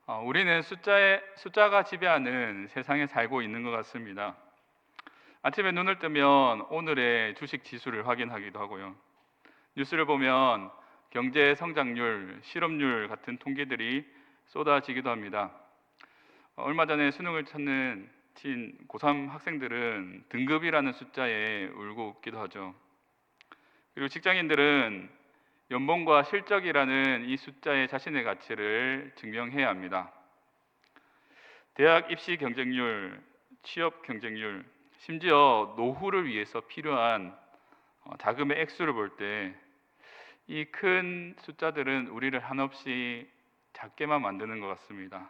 우리는 숫자가 지배하는 세상에 살고 있는 것 같습니다. 아침에 눈을 뜨면 오늘의 주식 지수를 확인하기도 하고요. 뉴스를 보면 경제 성장률, 실업률 같은 통계들이 쏟아지기도 합니다. 얼마 전에 수능을 친 고3 학생들은 등급이라는 숫자에 울고 웃기도 하죠. 그리고 직장인들은 연봉과 실적이라는 이 숫자에 자신의 가치를 증명해야 합니다. 대학 입시 경쟁률, 취업 경쟁률, 심지어 노후를 위해서 필요한 자금의 액수를 볼 때 이 큰 숫자들은 우리를 한없이 작게만 만드는 것 같습니다.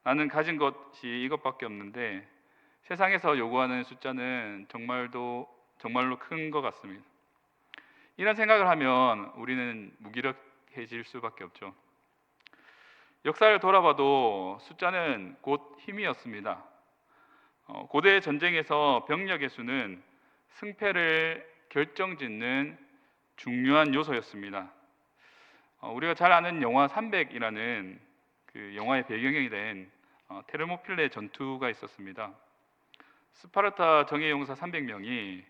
나는 가진 것이 이것밖에 없는데 세상에서 요구하는 숫자는 정말로 큰 것 같습니다. 이런 생각을 하면 우리는 무기력해질 수밖에 없죠. 역사를 돌아봐도 숫자는 곧 힘이었습니다. 고대 전쟁에서 병력의 수는 승패를 결정짓는 중요한 요소였습니다. 우리가 잘 아는 영화 300이라는 그 영화의 배경이 된 테르모필레 전투가 있었습니다. 스파르타 정예용사 300명이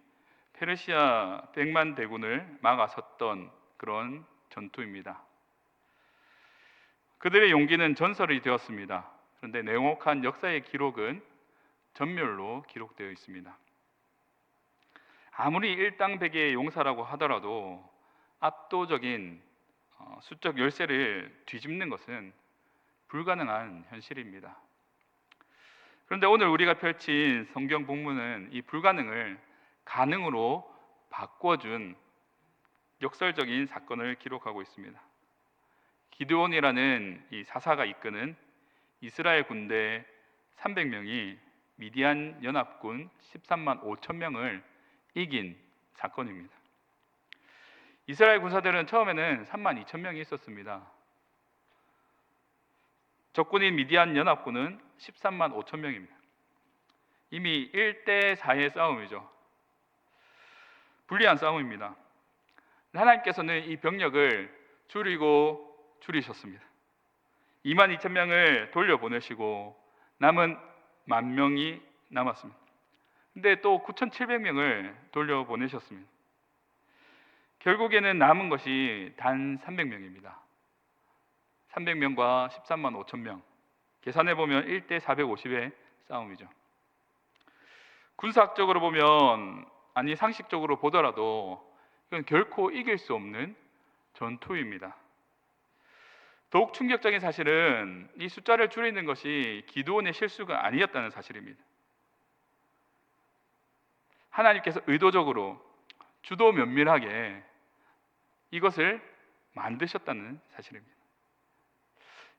페르시아 100만 대군을 막아섰던 그런 전투입니다. 그들의 용기는 전설이 되었습니다. 그런데 냉혹한 역사의 기록은 전멸로 기록되어 있습니다. 아무리 일당백의 용사라고 하더라도 압도적인 수적 열세를 뒤집는 것은 불가능한 현실입니다. 그런데 오늘 우리가 펼친 성경 본문은 이 불가능을 가능으로 바꿔준 역설적인 사건을 기록하고 있습니다. 기드온이라는 이 사사가 이끄는 이스라엘 군대 300명이 미디안 연합군 13만 5천 명을 이긴 사건입니다. 이스라엘 군사들은 처음에는 3만 2천 명이 있었습니다. 적군인 미디안 연합군은 13만 5천 명입니다. 이미 1대 4의 싸움이죠. 불리한 싸움입니다. 하나님께서는 이 병력을 줄이셨습니다. 2만 2천 명을 돌려보내시고 남은 10,000명이 남았습니다. 근데 또 9,700명을 돌려보내셨습니다. 결국에는 남은 것이 단 300명입니다. 300명과 13만 5천 명. 계산해보면 1대 450의 싸움이죠. 군사학적으로 보면, 아니 상식적으로 보더라도 이건 결코 이길 수 없는 전투입니다. 더욱 충격적인 사실은 이 숫자를 줄이는 것이 기드온의 실수가 아니었다는 사실입니다. 하나님께서 의도적으로 주도 면밀하게 이것을 만드셨다는 사실입니다.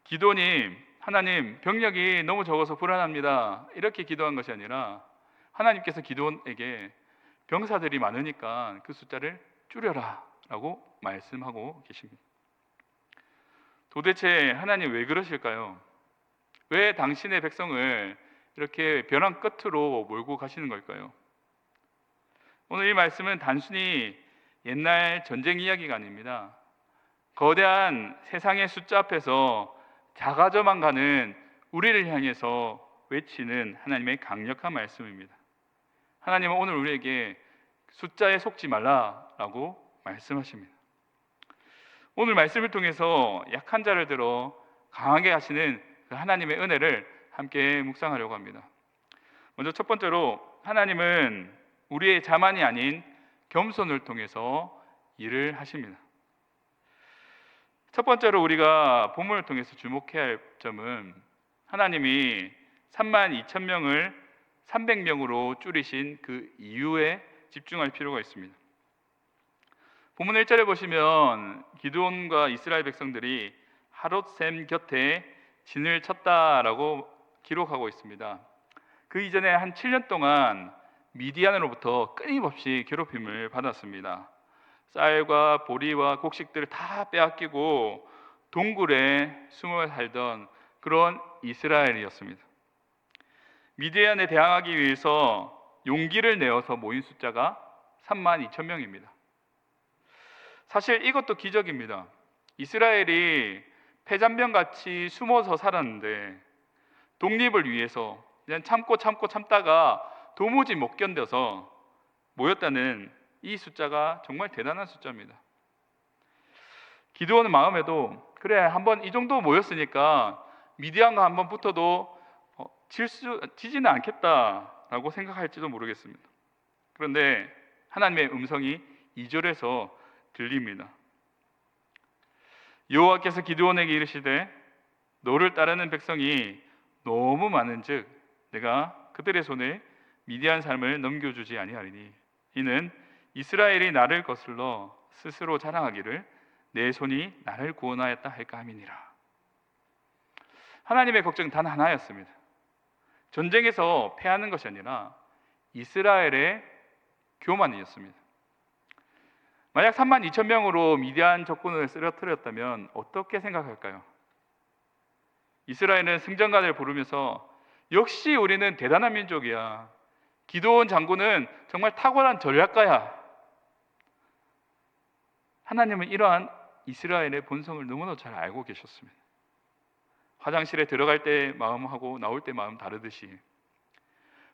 기드온이 하나님, 병력이 너무 적어서 불안합니다, 이렇게 기도한 것이 아니라 하나님께서 기드온에게 병사들이 많으니까 그 숫자를 줄여라 라고 말씀하고 계십니다. 도대체 하나님 왜 그러실까요? 왜 당신의 백성을 이렇게 벼랑 끝으로 몰고 가시는 걸까요? 오늘 이 말씀은 단순히 옛날 전쟁 이야기가 아닙니다. 거대한 세상의 숫자 앞에서 작아져만 가는 우리를 향해서 외치는 하나님의 강력한 말씀입니다. 하나님은 오늘 우리에게 숫자에 속지 말라라고 말씀하십니다. 오늘 말씀을 통해서 약한 자를 들어 강하게 하시는 그 하나님의 은혜를 함께 묵상하려고 합니다. 먼저 첫 번째로, 하나님은 우리의 자만이 아닌 겸손을 통해서 일을 하십니다. 첫 번째로 우리가 본문을 통해서 주목해야 할 점은 하나님이 3만 2천 명을 300명으로 줄이신 그 이유에 집중할 필요가 있습니다. 본문 1절에 보시면 기드온과 이스라엘 백성들이 하롯샘 곁에 진을 쳤다라고 기록하고 있습니다. 그 이전에 한 7년 동안 미디안으로부터 끊임없이 괴롭힘을 받았습니다. 쌀과 보리와 곡식들을 다 빼앗기고 동굴에 숨어 살던 그런 이스라엘이었습니다. 미디안에 대항하기 위해서 용기를 내어서 모인 숫자가 3만 2천 명입니다. 사실 이것도 기적입니다. 이스라엘이 패잔병같이 숨어서 살았는데 독립을 위해서 그냥 참다가 도무지 못 견뎌서 모였다는 이 숫자가 정말 대단한 숫자입니다. 기드온의 마음에도 그래, 한번 이 정도 모였으니까 미디안과 한번 붙어도 지지는 않겠다라고 생각할지도 모르겠습니다. 그런데 하나님의 음성이 2절에서 들립니다. 여호와께서 기드온에게 이르시되 너를 따르는 백성이 너무 많은즉 내가 그들의 손에 미디안 삶을 넘겨주지 아니하리니 이는 이스라엘이 나를 거슬러 스스로 자랑하기를 내 손이 나를 구원하였다 할까 함이니라. 하나님의 걱정은 단 하나였습니다. 전쟁에서 패하는 것이 아니라 이스라엘의 교만이었습니다. 만약 32,000명으로 미디안 적군을 쓰러뜨렸다면 어떻게 생각할까요? 이스라엘은 승전가를 부르면서 역시 우리는 대단한 민족이야. 기드온 장군은 정말 탁월한 전략가야. 하나님은 이러한 이스라엘의 본성을 너무나 잘 알고 계셨습니다. 화장실에 들어갈 때 마음하고 나올 때 마음 다르듯이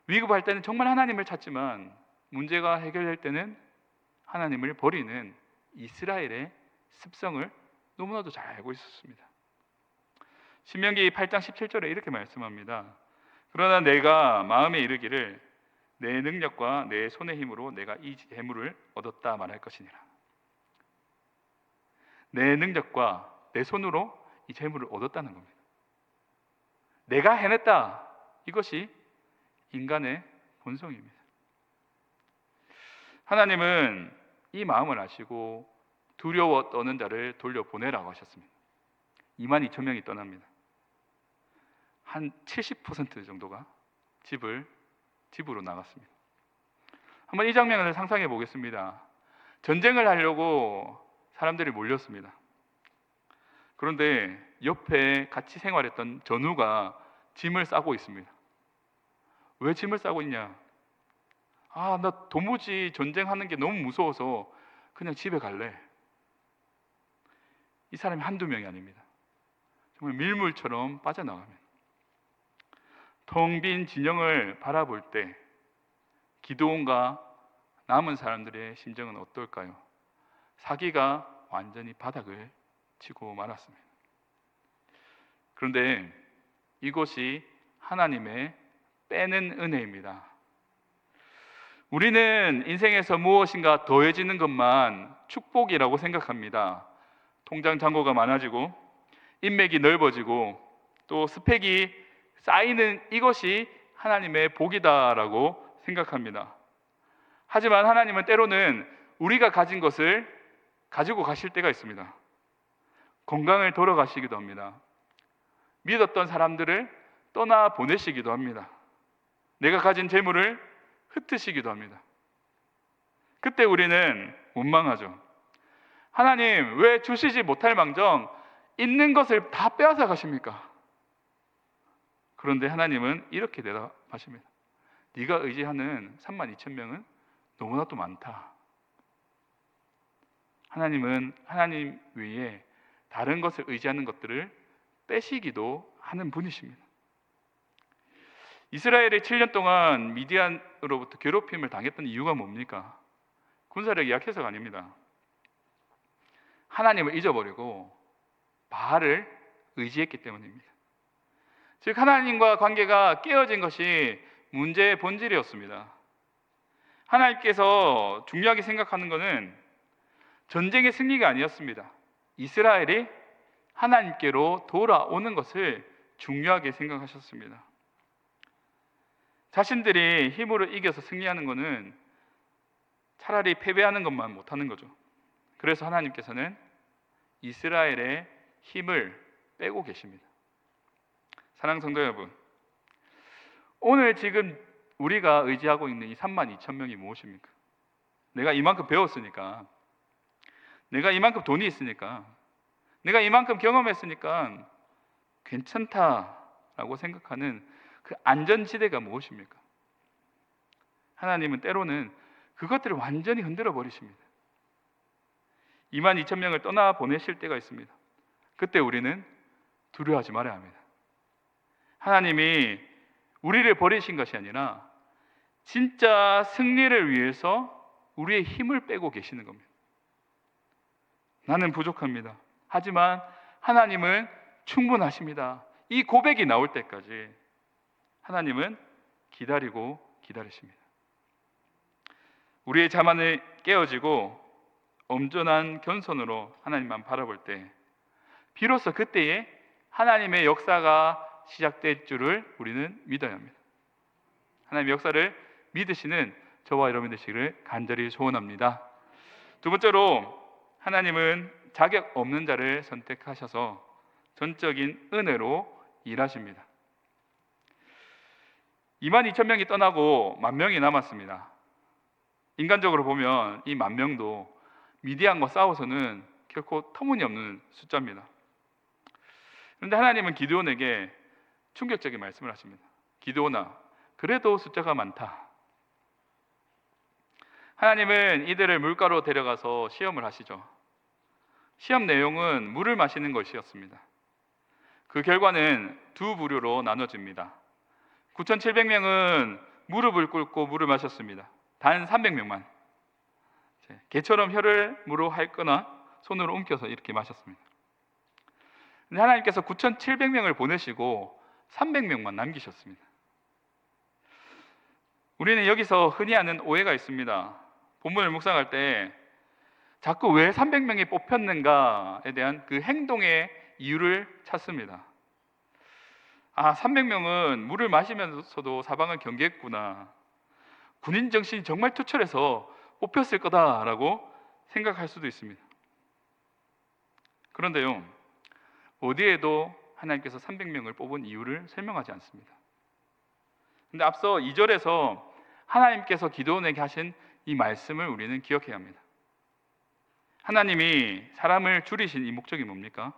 위급할 때는 정말 하나님을 찾지만 문제가 해결될 때는 하나님을 버리는 이스라엘의 습성을 너무나도 잘 알고 있었습니다. 신명기 8장 17절에 이렇게 말씀합니다. 그러나 내가 마음에 이르기를 내 능력과 내 손의 힘으로 내가 이 재물을 얻었다 말할 것이니라. 내 능력과 내 손으로 이 재물을 얻었다는 겁니다. 내가 해냈다. 이것이 인간의 본성입니다. 하나님은 이 마음을 아시고 두려워 떠는 자를 돌려보내라고 하셨습니다. 22,000명이 떠납니다. 한 70% 정도가 집으로 나갔습니다. 한번 이 장면을 상상해 보겠습니다. 전쟁을 하려고 사람들이 몰렸습니다. 그런데 옆에 같이 생활했던 전우가 짐을 싸고 있습니다. 왜 짐을 싸고 있냐? 나 도무지 전쟁하는 게 너무 무서워서 그냥 집에 갈래. 이 사람이 한두 명이 아닙니다. 정말 밀물처럼 빠져나갑니다. 텅 빈 진영을 바라볼 때 기드온과 남은 사람들의 심정은 어떨까요? 사기가 완전히 바닥을 치고 말았습니다. 그런데 이것이 하나님의 빼는 은혜입니다. 우리는 인생에서 무엇인가 더해지는 것만 축복이라고 생각합니다. 통장 잔고가 많아지고 인맥이 넓어지고 또 스펙이 쌓이는 이것이 하나님의 복이다라고 생각합니다. 하지만 하나님은 때로는 우리가 가진 것을 가지고 가실 때가 있습니다. 건강을 돌아가시기도 합니다. 믿었던 사람들을 떠나 보내시기도 합니다. 내가 가진 재물을 흩으시기도 합니다. 그때 우리는 원망하죠. 하나님, 왜 주시지 못할 망정 있는 것을 다 빼앗아 가십니까? 그런데 하나님은 이렇게 대답하십니다. 네가 의지하는 32,000명은 너무나도 많다. 하나님은 하나님 외에 다른 것을 의지하는 것들을 빼시기도 하는 분이십니다. 이스라엘이 7년 동안 미디안으로부터 괴롭힘을 당했던 이유가 뭡니까? 군사력이 약해서가 아닙니다. 하나님을 잊어버리고 바알을 의지했기 때문입니다. 즉 하나님과 관계가 깨어진 것이 문제의 본질이었습니다. 하나님께서 중요하게 생각하는 것은 전쟁의 승리가 아니었습니다. 이스라엘이 하나님께로 돌아오는 것을 중요하게 생각하셨습니다. 자신들이 힘으로 이겨서 승리하는 것은 차라리 패배하는 것만 못하는 거죠. 그래서 하나님께서는 이스라엘의 힘을 빼고 계십니다. 사랑하는 성도 여러분, 오늘 지금 우리가 의지하고 있는 이 32,000명이 무엇입니까? 내가 이만큼 배웠으니까, 내가 이만큼 돈이 있으니까, 내가 이만큼 경험했으니까 괜찮다라고 생각하는 그 안전지대가 무엇입니까? 하나님은 때로는 그것들을 완전히 흔들어 버리십니다. 22,000명을 떠나 보내실 때가 있습니다. 그때 우리는 두려워하지 말아야 합니다. 하나님이 우리를 버리신 것이 아니라 진짜 승리를 위해서 우리의 힘을 빼고 계시는 겁니다. 나는 부족합니다. 하지만 하나님은 충분하십니다. 이 고백이 나올 때까지 하나님은 기다리고 기다리십니다. 우리의 자만이 깨어지고 엄존한 견손으로 하나님만 바라볼 때 비로소 그때에 하나님의 역사가 시작될 줄을 우리는 믿어야 합니다. 하나님의 역사를 믿으시는 저와 여러분 되시기를 간절히 소원합니다. 두 번째로 하나님은 자격 없는 자를 선택하셔서 전적인 은혜로 일하십니다. 22,000명이 떠나고 10,000명이 남았습니다. 인간적으로 보면 이 10,000명도 미디안과 싸워서는 결코 터무니없는 숫자입니다. 그런데 하나님은 기드온에게 충격적인 말씀을 하십니다. 기드온아, 그래도 숫자가 많다. 하나님은 이들을 물가로 데려가서 시험을 하시죠. 시험 내용은 물을 마시는 것이었습니다. 그 결과는 두 부류로 나눠집니다. 9,700명은 무릎을 꿇고 물을 마셨습니다. 단 300명만 개처럼 혀를 무로 핥거나 손으로 움켜서 이렇게 마셨습니다. 근데 하나님께서 9,700명을 보내시고 300명만 남기셨습니다. 우리는 여기서 흔히 하는 오해가 있습니다. 본문을 묵상할 때 자꾸 왜 300명이 뽑혔는가에 대한 그 행동의 이유를 찾습니다. 300명은 물을 마시면서도 사방을 경계했구나. 군인 정신이 정말 투철해서 뽑혔을 거다라고 생각할 수도 있습니다. 그런데요, 어디에도 하나님께서 300명을 뽑은 이유를 설명하지 않습니다. 근데 앞서 2절에서 하나님께서 기드온에게 하신 이 말씀을 우리는 기억해야 합니다. 하나님이 사람을 줄이신 이 목적이 뭡니까?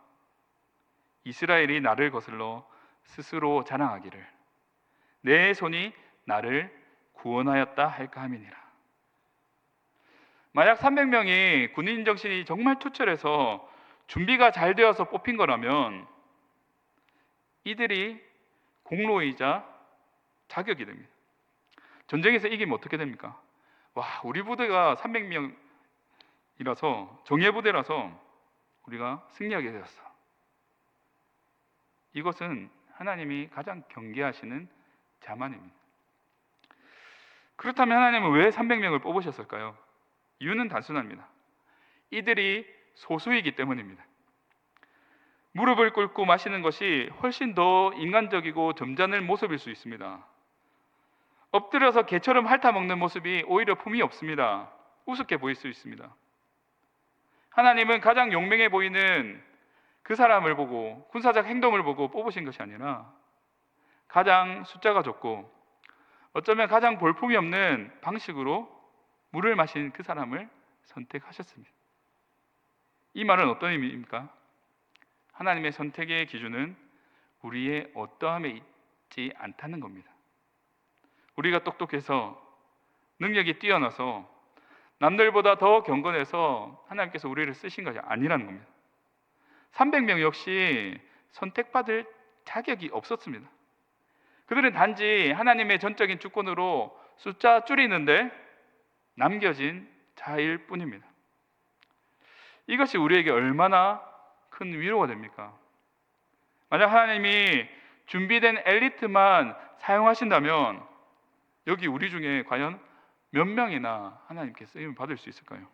이스라엘이 나를 거슬러 스스로 자랑하기를 내 손이 나를 구원하였다 할까 함이니라. 만약 300명이 군인 정신이 정말 투철해서 준비가 잘 되어서 뽑힌 거라면 이들이 공로이자 자격이 됩니다. 전쟁에서 이기면 어떻게 됩니까? 우리 부대가 300명이라서 정예부대라서 우리가 승리하게 되었어. 이것은 하나님이 가장 경계하시는 자만입니다. 그렇다면 하나님은 왜 300명을 뽑으셨을까요? 이유는 단순합니다. 이들이 소수이기 때문입니다. 무릎을 꿇고 마시는 것이 훨씬 더 인간적이고 점잖은 모습일 수 있습니다. 엎드려서 개처럼 핥아먹는 모습이 오히려 품이 없습니다. 우습게 보일 수 있습니다. 하나님은 가장 용맹해 보이는 그 사람을 보고 군사적 행동을 보고 뽑으신 것이 아니라 가장 숫자가 적고 어쩌면 가장 볼품이 없는 방식으로 물을 마신 그 사람을 선택하셨습니다. 이 말은 어떤 의미입니까? 하나님의 선택의 기준은 우리의 어떠함에 있지 않다는 겁니다. 우리가 똑똑해서 능력이 뛰어나서 남들보다 더 경건해서 하나님께서 우리를 쓰신 것이 아니라는 겁니다. 300명 역시 선택받을 자격이 없었습니다. 그들은 단지 하나님의 전적인 주권으로 숫자 줄이는데 남겨진 자일 뿐입니다. 이것이 우리에게 얼마나 큰 위로가 됩니까? 만약 하나님이 준비된 엘리트만 사용하신다면 여기 우리 중에 과연 몇 명이나 하나님께 쓰임을 받을 수 있을까요?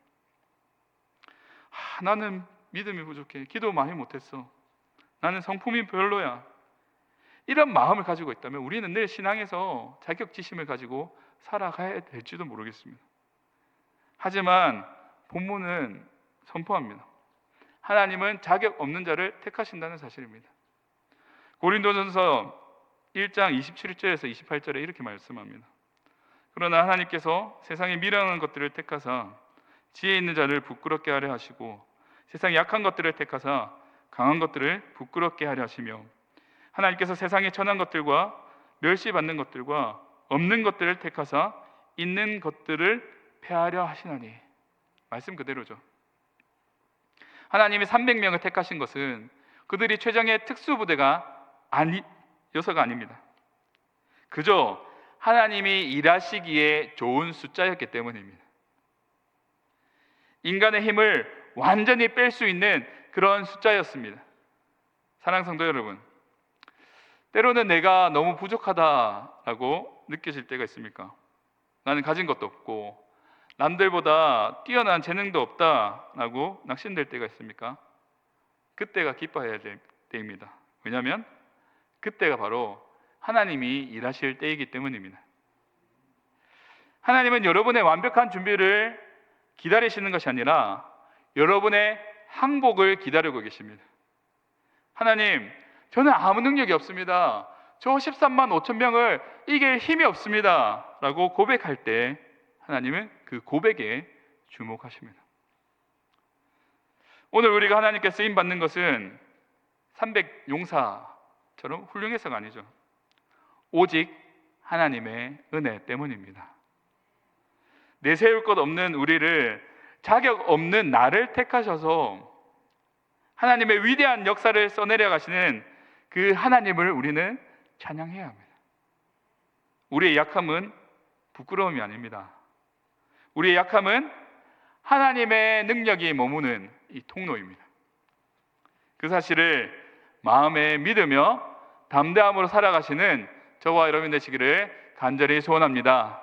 나는 믿음이 부족해. 기도 많이 못했어. 나는 성품이 별로야. 이런 마음을 가지고 있다면 우리는 늘 신앙에서 자격지심을 가지고 살아가야 될지도 모르겠습니다. 하지만 본문은 선포합니다. 하나님은 자격 없는 자를 택하신다는 사실입니다. 고린도전서 1장 27절에서 28절에 이렇게 말씀합니다. 그러나 하나님께서 세상의 미련한 것들을 택하사 지혜 있는 자를 부끄럽게 하려 하시고 세상의 약한 것들을 택하사 강한 것들을 부끄럽게 하려 하시며 하나님께서 세상의 천한 것들과 멸시받는 것들과 없는 것들을 택하사 있는 것들을 폐하려 하시나니. 말씀 그대로죠. 하나님이 300명을 택하신 것은 그들이 최정예 특수부대가 아니어서가 아닙니다. 그저 하나님이 일하시기에 좋은 숫자였기 때문입니다. 인간의 힘을 완전히 뺄 수 있는 그런 숫자였습니다. 사랑하는 성도 여러분, 때로는 내가 너무 부족하다라고 느껴질 때가 있습니까? 나는 가진 것도 없고 남들보다 뛰어난 재능도 없다라고 낙심될 때가 있습니까? 그때가 기뻐해야 될 때입니다. 왜냐하면 그때가 바로 하나님이 일하실 때이기 때문입니다. 하나님은 여러분의 완벽한 준비를 기다리시는 것이 아니라 여러분의 항복을 기다리고 계십니다. 하나님, 저는 아무 능력이 없습니다. 저 13만 5천 명을 이길 힘이 없습니다 라고 고백할 때 하나님은 그 고백에 주목하십니다. 오늘 우리가 하나님께 쓰임받는 것은 300용사처럼 훌륭해서가 아니죠. 오직 하나님의 은혜 때문입니다. 내세울 것 없는 우리를, 자격 없는 나를 택하셔서 하나님의 위대한 역사를 써내려 가시는 그 하나님을 우리는 찬양해야 합니다. 우리의 약함은 부끄러움이 아닙니다. 우리의 약함은 하나님의 능력이 머무는 이 통로입니다. 그 사실을 마음에 믿으며 담대함으로 살아가시는 저와 여러분 되시기를 간절히 소원합니다.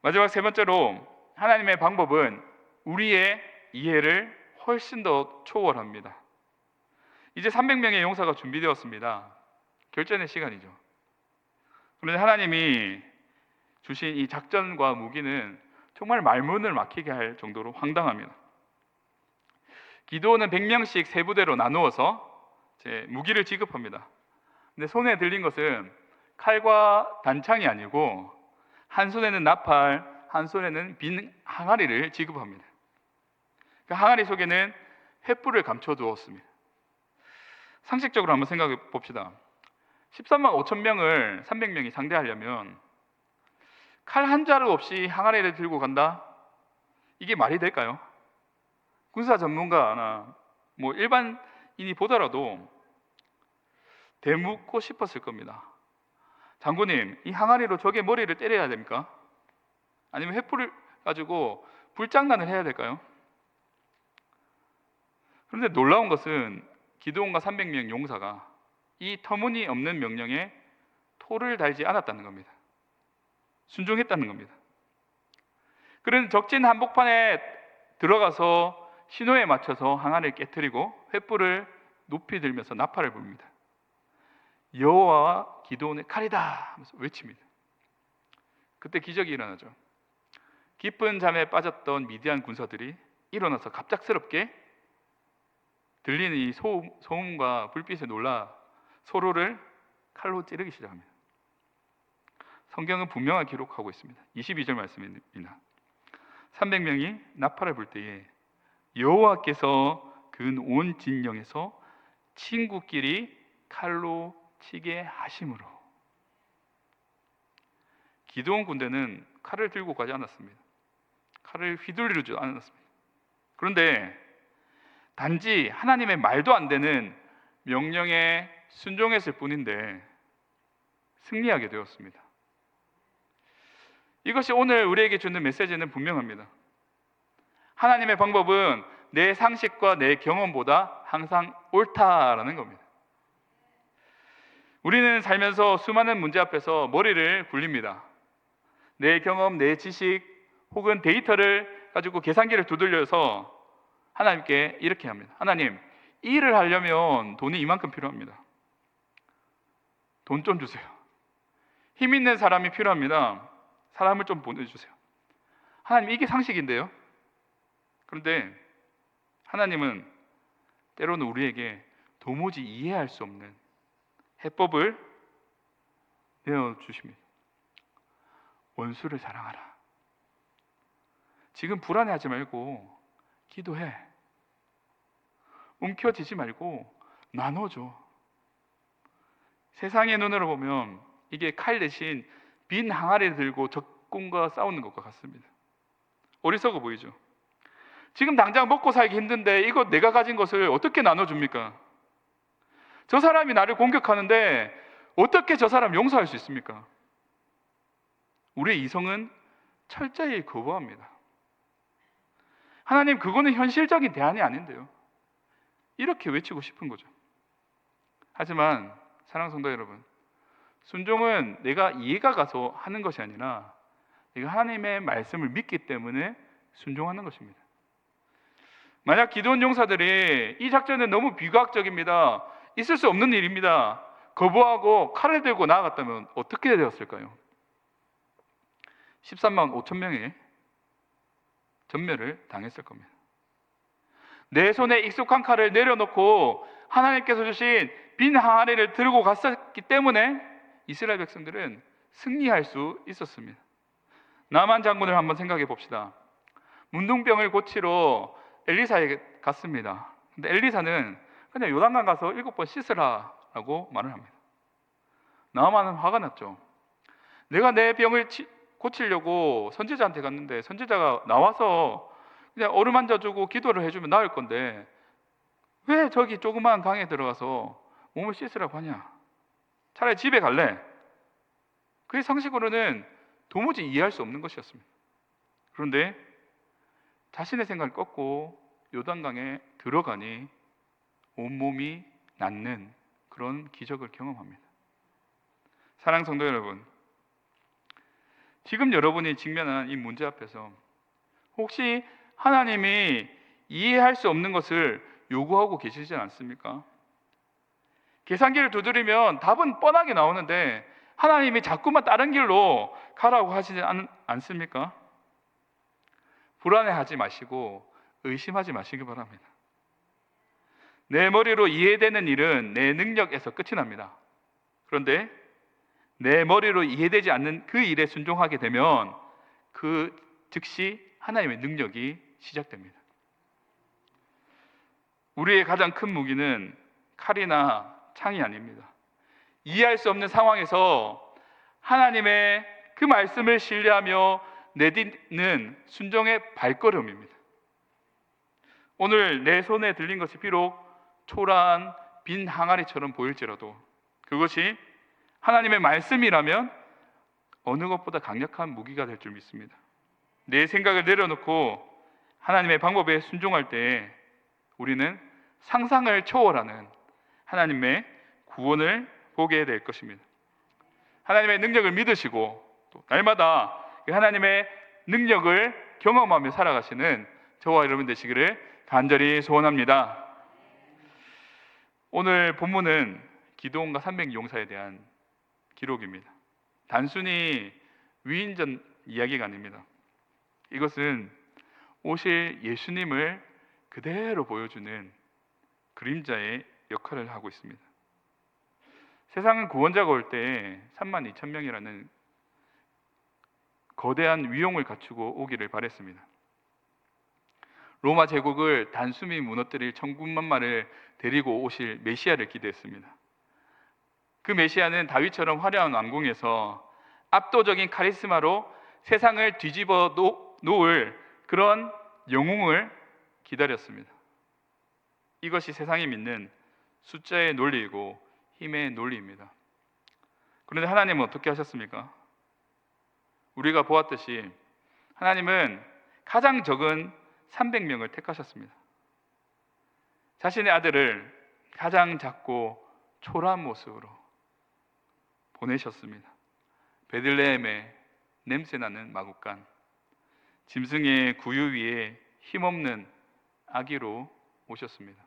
마지막 세 번째로, 하나님의 방법은 우리의 이해를 훨씬 더 초월합니다. 이제 300명의 용사가 준비되었습니다. 결전의 시간이죠. 그런데 하나님이 주신 이 작전과 무기는 정말 말문을 막히게 할 정도로 황당합니다. 기드온은 100명씩 세 부대로 나누어서 무기를 지급합니다. 근데 손에 들린 것은 칼과 단창이 아니고 한 손에는 나팔, 한 손에는 빈 항아리를 지급합니다. 그 항아리 속에는 횃불을 감춰두었습니다. 상식적으로 한번 생각해 봅시다. 13만 5천 명을 300명이 상대하려면 칼 한 자루 없이 항아리를 들고 간다? 이게 말이 될까요? 군사 전문가나 일반인이 보더라도 대묻고 싶었을 겁니다. 장군님, 이 항아리로 적의 머리를 때려야 됩니까? 아니면 횃불을 가지고 불장난을 해야 될까요? 그런데 놀라운 것은 기드온과 300명 용사가 이 터무니없는 명령에 토를 달지 않았다는 겁니다. 순종했다는 겁니다. 그런 적진 한복판에 들어가서 신호에 맞춰서 항아리를 깨트리고 횃불을 높이 들면서 나팔을 부릅니다. 여호와와 기드온의 칼이다 하면서 외칩니다. 그때 기적이 일어나죠. 깊은 잠에 빠졌던 미디안 군사들이 일어나서 갑작스럽게 들리는 이 소음과 불빛에 놀라 서로를 칼로 찌르기 시작합니다. 성경은 분명하게 기록하고 있습니다. 22절 말씀입니다. 300명이 나팔을 불 때에 여호와께서 그 온 진영에서 친구끼리 칼로 치게 하심으로. 기드온 군대는 칼을 들고 가지 않았습니다. 칼을 휘둘리지 않았습니다. 그런데 단지 하나님의 말도 안 되는 명령에 순종했을 뿐인데 승리하게 되었습니다. 이것이 오늘 우리에게 주는 메시지는 분명합니다. 하나님의 방법은 내 상식과 내 경험보다 항상 옳다라는 겁니다. 우리는 살면서 수많은 문제 앞에서 머리를 굴립니다. 내 경험, 내 지식 혹은 데이터를 가지고 계산기를 두들려서 하나님께 이렇게 합니다. 하나님, 이 일을 하려면 돈이 이만큼 필요합니다. 돈 좀 주세요. 힘 있는 사람이 필요합니다. 사람을 좀 보내주세요. 하나님, 이게 상식인데요. 그런데 하나님은 때로는 우리에게 도무지 이해할 수 없는 해법을 내어주십니다. 원수를 사랑하라. 지금 불안해하지 말고 기도해. 움켜쥐지 말고 나눠줘. 세상의 눈으로 보면 이게 칼 대신 빈 항아리를 들고 적군과 싸우는 것과 같습니다. 어리석어 보이죠? 지금 당장 먹고 살기 힘든데 이거 내가 가진 것을 어떻게 나눠줍니까? 저 사람이 나를 공격하는데 어떻게 저 사람 용서할 수 있습니까? 우리의 이성은 철저히 거부합니다. 하나님, 그거는 현실적인 대안이 아닌데요. 이렇게 외치고 싶은 거죠. 하지만 사랑하는 성도 여러분, 순종은 내가 이해가 가서 하는 것이 아니라 내가 하나님의 말씀을 믿기 때문에 순종하는 것입니다. 만약 기드온 용사들이 이 작전은 너무 비과학적입니다, 있을 수 없는 일입니다, 거부하고 칼을 들고 나아갔다면 어떻게 되었을까요? 13만 5천 명의 전멸을 당했을 겁니다. 내 손에 익숙한 칼을 내려놓고 하나님께서 주신 빈 항아리를 들고 갔었기 때문에 이스라엘 백성들은 승리할 수 있었습니다. 나만 장군을 한번 생각해 봅시다. 문둥병을 고치러 엘리사에게 갔습니다. 근데 엘리사는 그냥 요단강 가서 7번 씻으라라고 말을 합니다. 나만은 화가 났죠. 내가 내 병을 고치려고 선지자한테 갔는데 선지자가 나와서 그냥 어루만져주고 기도를 해주면 나을 건데 왜 저기 조그마한 강에 들어가서 몸을 씻으라고 하냐? 차라리 집에 갈래. 그의 상식으로는 도무지 이해할 수 없는 것이었습니다. 그런데 자신의 생각을 꺾고 요단강에 들어가니 온몸이 낫는 그런 기적을 경험합니다. 사랑하는 성도 여러분, 지금 여러분이 직면한 이 문제 앞에서 혹시 하나님이 이해할 수 없는 것을 요구하고 계시지 않습니까? 계산기를 두드리면 답은 뻔하게 나오는데 하나님이 자꾸만 다른 길로 가라고 하시지 않습니까? 불안해하지 마시고 의심하지 마시기 바랍니다. 내 머리로 이해되는 일은 내 능력에서 끝이 납니다. 그런데 내 머리로 이해되지 않는 그 일에 순종하게 되면 그 즉시 하나님의 능력이 시작됩니다. 우리의 가장 큰 무기는 칼이나 창이 아닙니다. 이해할 수 없는 상황에서 하나님의 그 말씀을 신뢰하며 내딛는 순종의 발걸음입니다. 오늘 내 손에 들린 것이 비록 초라한 빈 항아리처럼 보일지라도 그것이 하나님의 말씀이라면 어느 것보다 강력한 무기가 될 줄 믿습니다. 내 생각을 내려놓고 하나님의 방법에 순종할 때 우리는 상상을 초월하는 하나님의 구원을 보게 될 것입니다. 하나님의 능력을 믿으시고 또 날마다 하나님의 능력을 경험하며 살아가시는 저와 여러분 되시기를 간절히 소원합니다. 오늘 본문은 기드온과 300용사에 대한 기록입니다. 단순히 위인전 이야기가 아닙니다. 이것은 오실 예수님을 그대로 보여주는 그림자의 역할을 하고 있습니다. 세상은 구원자가 올 때 3만 2천 명이라는 거대한 위용을 갖추고 오기를 바랬습니다. 로마 제국을 단숨이 무너뜨릴 천군만마를 데리고 오실 메시아를 기대했습니다. 그 메시아는 다윗처럼 화려한 왕궁에서 압도적인 카리스마로 세상을 뒤집어 놓을 그런 영웅을 기다렸습니다. 이것이 세상이 믿는 숫자의 논리이고 힘의 논리입니다. 그런데 하나님은 어떻게 하셨습니까? 우리가 보았듯이 하나님은 가장 적은 300명을 택하셨습니다. 자신의 아들을 가장 작고 초라한 모습으로 보내셨습니다. 베들레헴의 냄새나는 마구간, 짐승의 구유 위에 힘없는 아기로 오셨습니다.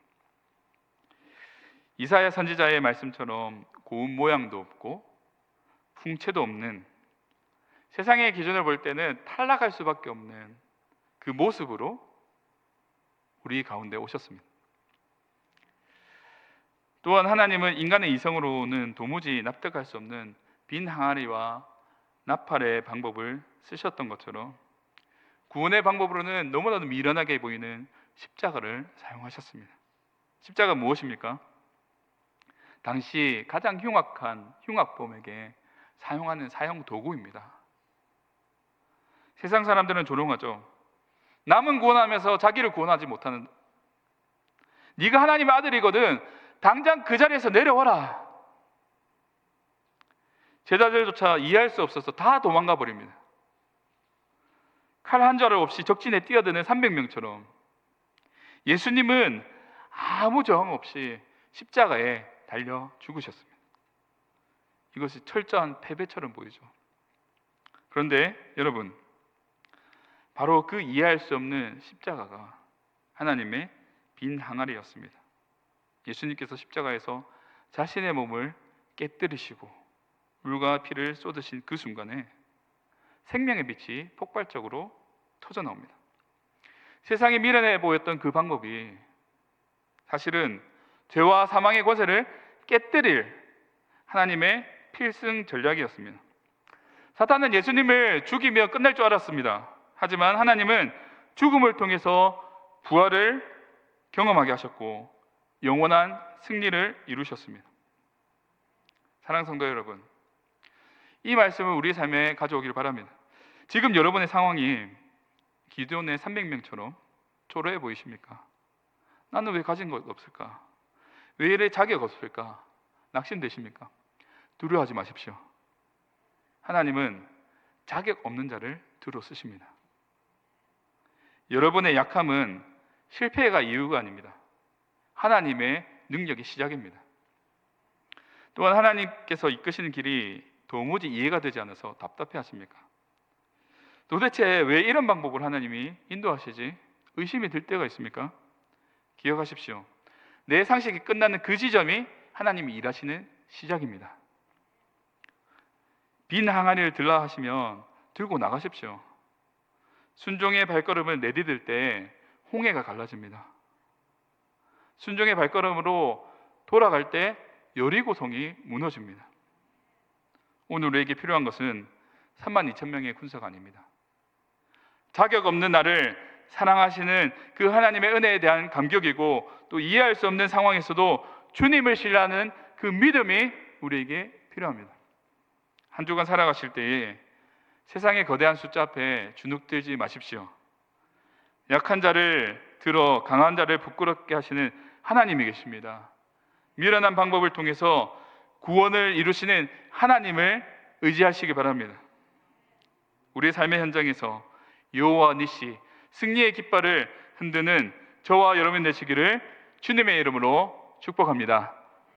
이사야 선지자의 말씀처럼 고운 모양도 없고 풍채도 없는, 세상의 기준을 볼 때는 탈락할 수밖에 없는 그 모습으로 우리 가운데 오셨습니다. 또한 하나님은 인간의 이성으로는 도무지 납득할 수 없는 빈 항아리와 나팔의 방법을 쓰셨던 것처럼 구원의 방법으로는 너무나도 미련하게 보이는 십자가를 사용하셨습니다. 십자가 무엇입니까? 당시 가장 흉악한 흉악범에게 사용하는 사형 도구입니다. 세상 사람들은 조롱하죠. 남은 구원하면서 자기를 구원하지 못하는, 네가 하나님의 아들이거든 당장 그 자리에서 내려와라. 제자들조차 이해할 수 없어서 다 도망가 버립니다. 칼 한 자루 없이 적진에 뛰어드는 300명처럼 예수님은 아무 저항 없이 십자가에 달려 죽으셨습니다. 이것이 철저한 패배처럼 보이죠. 그런데 여러분, 바로 그 이해할 수 없는 십자가가 하나님의 빈 항아리였습니다. 예수님께서 십자가에서 자신의 몸을 깨뜨리시고 물과 피를 쏟으신 그 순간에 생명의 빛이 폭발적으로 터져 나옵니다. 세상이 미련해 보였던 그 방법이 사실은 죄와 사망의 권세를 깨뜨릴 하나님의 필승 전략이었습니다. 사탄은 예수님을 죽이며 끝날 줄 알았습니다. 하지만 하나님은 죽음을 통해서 부활을 경험하게 하셨고 영원한 승리를 이루셨습니다. 사랑하는 성도 여러분, 이 말씀을 우리 삶에 가져오길 바랍니다. 지금 여러분의 상황이 기드온의 300명처럼 초라해 보이십니까? 나는 왜 가진 것 없을까? 왜 이래 자격 없을까? 낙심되십니까? 두려워하지 마십시오. 하나님은 자격 없는 자를 들어 쓰십니다. 여러분의 약함은 실패가 이유가 아닙니다. 하나님의 능력의 시작입니다. 또한 하나님께서 이끄시는 길이 도무지 이해가 되지 않아서 답답해 하십니까? 도대체 왜 이런 방법을 하나님이 인도하시지? 의심이 들 때가 있습니까? 기억하십시오. 내 상식이 끝나는 그 지점이 하나님이 일하시는 시작입니다. 빈 항아리를 들라 하시면 들고 나가십시오. 순종의 발걸음을 내디딜 때 홍해가 갈라집니다. 순종의 발걸음으로 돌아갈 때 여리고성이 무너집니다. 오늘 우리에게 필요한 것은 32,000명의 군사가 아닙니다. 자격 없는 나를 사랑하시는 그 하나님의 은혜에 대한 감격이고 또 이해할 수 없는 상황에서도 주님을 신뢰하는 그 믿음이 우리에게 필요합니다. 한 주간 살아가실 때에 세상의 거대한 숫자 앞에 주눅들지 마십시오. 약한 자를 들어 강한 자를 부끄럽게 하시는 하나님이 계십니다. 미련한 방법을 통해서 구원을 이루시는 하나님을 의지하시기 바랍니다. 우리의 삶의 현장에서 여호와 니시, 승리의 깃발을 흔드는 저와 여러분 되시기를 주님의 이름으로 축복합니다.